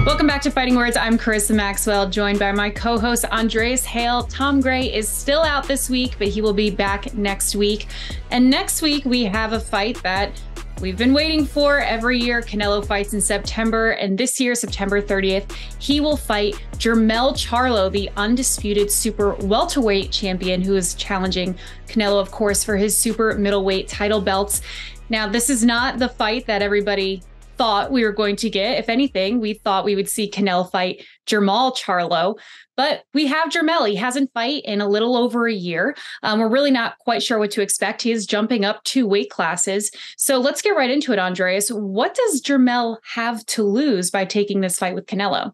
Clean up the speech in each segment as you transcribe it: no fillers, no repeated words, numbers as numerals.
Welcome back to Fighting Words. I'm Karisa Maxwell, joined by my co-host Andreas, Hale. Tom Gray is still out this week, but he will be back next week. And next week, we have a fight that we've been waiting for every year. Canelo fights in September, and this year, September 30th, he will fight Jermell Charlo, the undisputed super welterweight champion, who is challenging Canelo, of course, for his super middleweight title belts. Now, this is not the fight that everybody thought we were going to get. If anything, we thought we would see Canelo fight Jermell Charlo, but we have Jermell. He hasn't fought in a little over a year. We're really not quite sure what to expect. He is jumping up 2 weight classes. So let's get right into it, Andreas. What does Jermell have to lose by taking this fight with Canelo?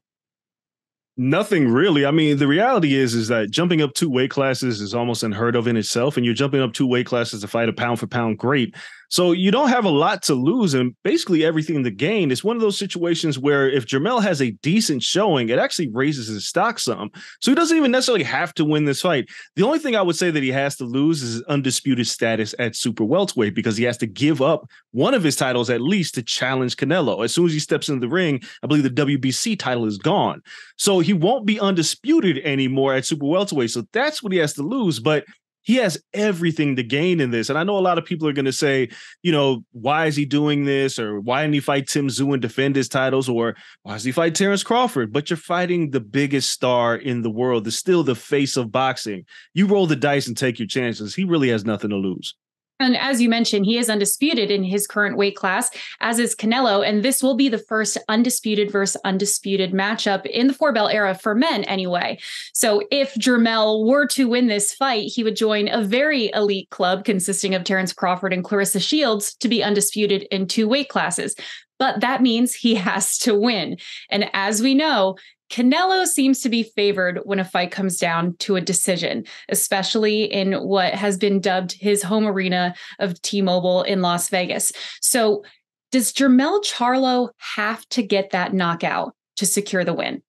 Nothing really. I mean, the reality is that jumping up 2 weight classes is almost unheard of in itself. And you're jumping up 2 weight classes to fight a pound for pound great. So you don't have a lot to lose and basically everything to gain. It's one of those situations where if Jermell has a decent showing, it actually raises his stock some. So he doesn't even necessarily have to win this fight. The only thing I would say that he has to lose is his undisputed status at super welterweight, because he has to give up one of his titles at least to challenge Canelo. As soon as he steps into the ring, I believe the WBC title is gone. So he won't be undisputed anymore at super welterweight. So that's what he has to lose. But he has everything to gain in this. And I know a lot of people are going to say, you know, why is he doing this? Or why didn't he fight Tim Tszyu and defend his titles? Or why does he fight Terrence Crawford? But you're fighting the biggest star in the world. It's still the face of boxing. You roll the dice and take your chances. He really has nothing to lose. And as you mentioned, he is undisputed in his current weight class, as is Canelo. And this will be the first undisputed versus undisputed matchup in the 4-belt era for men anyway. So if Jermell were to win this fight, he would join a very elite club consisting of Terrence Crawford and Clarissa Shields to be undisputed in 2 weight classes. But that means he has to win. And as we know, Canelo seems to be favored when a fight comes down to a decision, especially in what has been dubbed his home arena of T-Mobile in Las Vegas. So does Jermell Charlo have to get that knockout to secure the win?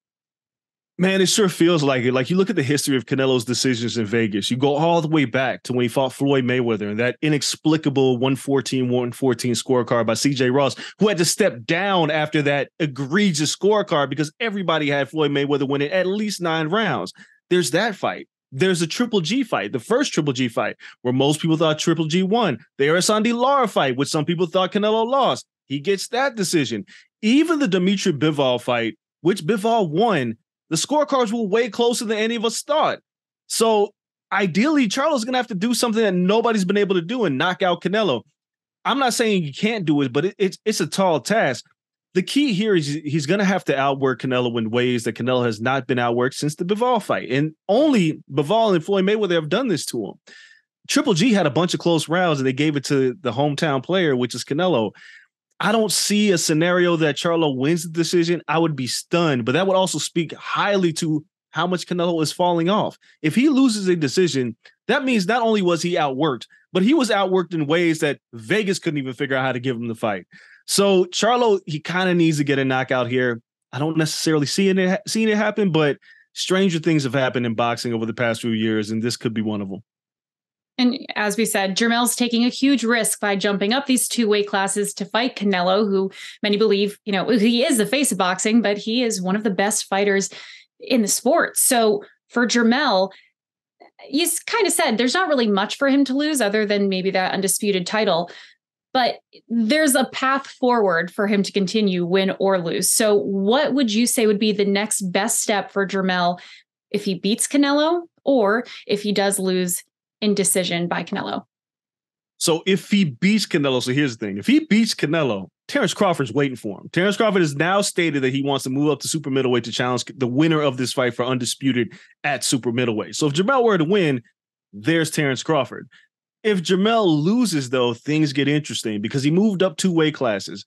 Man, it sure feels like it. Like, you look at the history of Canelo's decisions in Vegas. You go all the way back to when he fought Floyd Mayweather and that inexplicable 114 scorecard by CJ Ross, who had to step down after that egregious scorecard because everybody had Floyd Mayweather winning at least 9 rounds. There's that fight. There's a Triple G fight, the first Triple G fight, where most people thought Triple G won. The Arasandi Lara fight, which some people thought Canelo lost. He gets that decision. Even the Dimitri Bivol fight, which Bivol won, the scorecards were way closer than any of us thought. So ideally, Charlo's going to have to do something that nobody's been able to do and knock out Canelo. I'm not saying you can't do it, but it's a tall task. The key here is he's going to have to outwork Canelo in ways that Canelo has not been outworked since the Bivol fight. And only Bivol and Floyd Mayweather have done this to him. Triple G had a bunch of close rounds and they gave it to the hometown player, which is Canelo. I don't see a scenario that Charlo wins the decision. I would be stunned, but that would also speak highly to how much Canelo is falling off. If he loses a decision, that means not only was he outworked, but he was outworked in ways that Vegas couldn't even figure out how to give him the fight. So Charlo, he kind of needs to get a knockout here. I don't necessarily seeing it happen, but stranger things have happened in boxing over the past few years, and this could be one of them. And as we said, Jermell's taking a huge risk by jumping up these 2 weight classes to fight Canelo, who many believe, you know, he is the face of boxing, but he is one of the best fighters in the sport. So for Jermell, you kind of said there's not really much for him to lose other than maybe that undisputed title, but there's a path forward for him to continue, win or lose. So what would you say would be the next best step for Jermell if he beats Canelo or if he does lose in decision by Canelo? So if he beats Canelo, so here's the thing. If he beats Canelo, Terrence Crawford's waiting for him. Terrence Crawford has now stated that he wants to move up to super middleweight to challenge the winner of this fight for undisputed at super middleweight. So if Jermell were to win, there's Terrence Crawford. If Jermell loses, though, things get interesting because he moved up 2 weight classes.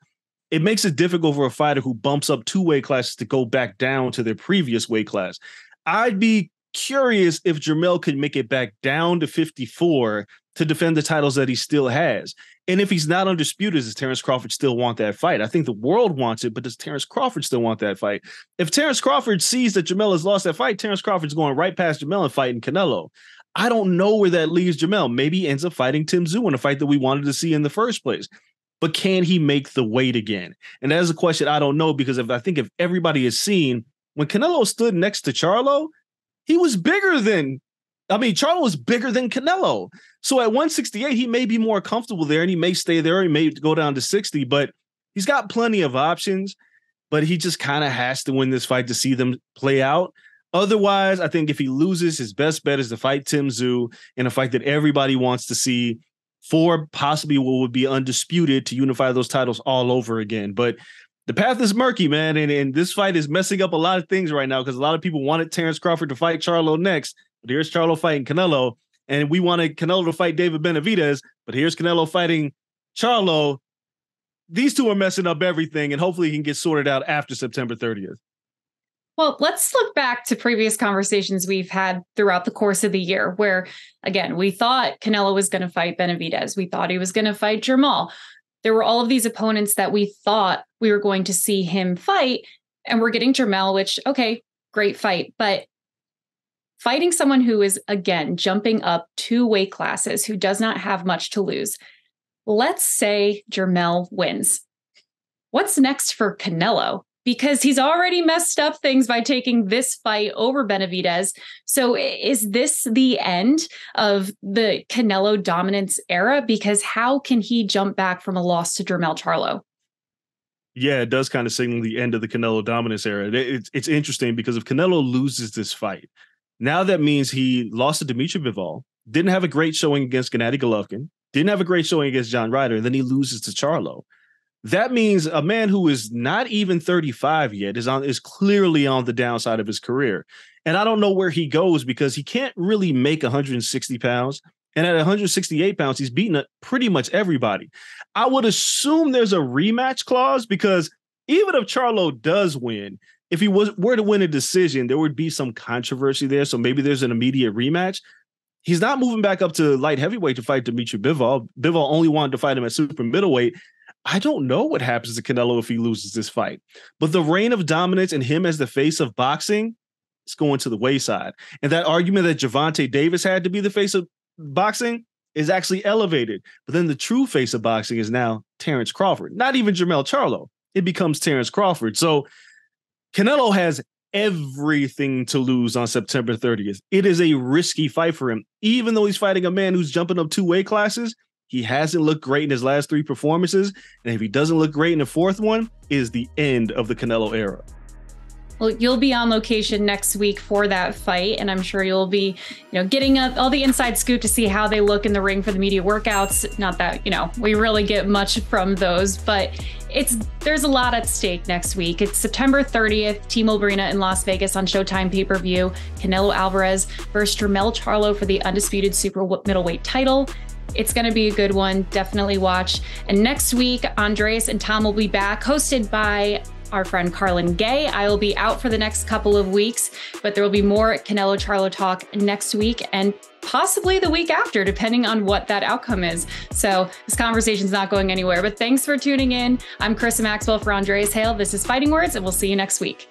It makes it difficult for a fighter who bumps up 2 weight classes to go back down to their previous weight class. I'd be curious if Jermell could make it back down to 54 to defend the titles that he still has. And if he's not undisputed, does Terrence Crawford still want that fight? I think the world wants it, but does Terrence Crawford still want that fight? If Terrence Crawford sees that Jermell has lost that fight, Terrence Crawford's going right past Jermell and fighting Canelo. I don't know where that leaves Jermell. Maybe he ends up fighting Tim Tszyu in a fight that we wanted to see in the first place. but can he make the weight again? And that is a question I don't know, because I think if everybody has seen, when Canelo stood next to Charlo, he was bigger than, Charlo was bigger than Canelo. So at 168, he may be more comfortable there, and he may stay there. He may go down to 60, but he's got plenty of options. But he just kind of has to win this fight to see them play out. Otherwise, I think if he loses, his best bet is to fight Tim Tszyu in a fight that everybody wants to see, for possibly what would be Undisputed, to unify those titles all over again. But the path is murky, man. And this fight is messing up a lot of things right now, because a lot of people wanted Terrence Crawford to fight Charlo next. But here's Charlo fighting Canelo. And we wanted Canelo to fight David Benavidez. But here's Canelo fighting Charlo. These two are messing up everything, and hopefully he can get sorted out after September 30th. Well, let's look back to previous conversations we've had throughout the course of the year where, again, we thought Canelo was going to fight Benavidez. We thought he was going to fight Jermall. There were all of these opponents that we thought we were going to see him fight, and we're getting Jermell, which, okay, great fight. But fighting someone who is, again, jumping up 2 weight classes, who does not have much to lose. Let's say Jermell wins. What's next for Canelo? Because he's already messed up things by taking this fight over Benavidez. So is this the end of the Canelo dominance era? Because how can he jump back from a loss to Jermell Charlo? Yeah, it does kind of signal the end of the Canelo dominance era. It's interesting, because if Canelo loses this fight, now that means he lost to Dimitri Bivol, didn't have a great showing against Gennady Golovkin, didn't have a great showing against John Ryder, and then he loses to Charlo. That means a man who is not even 35 yet is clearly on the downside of his career. And I don't know where he goes, because he can't really make 160 pounds. And at 168 pounds, he's beaten pretty much everybody. I would assume there's a rematch clause, because even if Charlo does win, if he were to win a decision, there would be some controversy there. So maybe there's an immediate rematch. He's not moving back up to light heavyweight to fight Dimitri Bivol. Bivol only wanted to fight him at super middleweight. I don't know what happens to Canelo if he loses this fight. But the reign of dominance and him as the face of boxing is going to the wayside. And that argument that Gervonta Davis had to be the face of boxing is actually elevated. But then the true face of boxing is now Terrence Crawford. Not even Jermell Charlo. It becomes Terrence Crawford. So Canelo has everything to lose on September 30th. It is a risky fight for him. Even though he's fighting a man who's jumping up 2 weight classes, he hasn't looked great in his last 3 performances. And if he doesn't look great in the 4th one, it is the end of the Canelo era. Well, you'll be on location next week for that fight, and I'm sure you'll be, getting all the inside scoop to see how they look in the ring for the media workouts. Not that, we really get much from those, but there's a lot at stake next week. It's September 30th, T-Mobile Arena in Las Vegas on Showtime pay-per-view. Canelo Alvarez versus Jermell Charlo for the undisputed super middleweight title. It's going to be a good one. Definitely watch. And next week, Andreas and Tom will be back, hosted by our friend Carlin Gay. I will be out for the next couple of weeks, but there will be more Canelo Charlo talk next week and possibly the week after, depending on what that outcome is. So this conversation's not going anywhere, but thanks for tuning in. I'm Karisa Maxwell for Andreas Hale. This is Fighting Words, and we'll see you next week.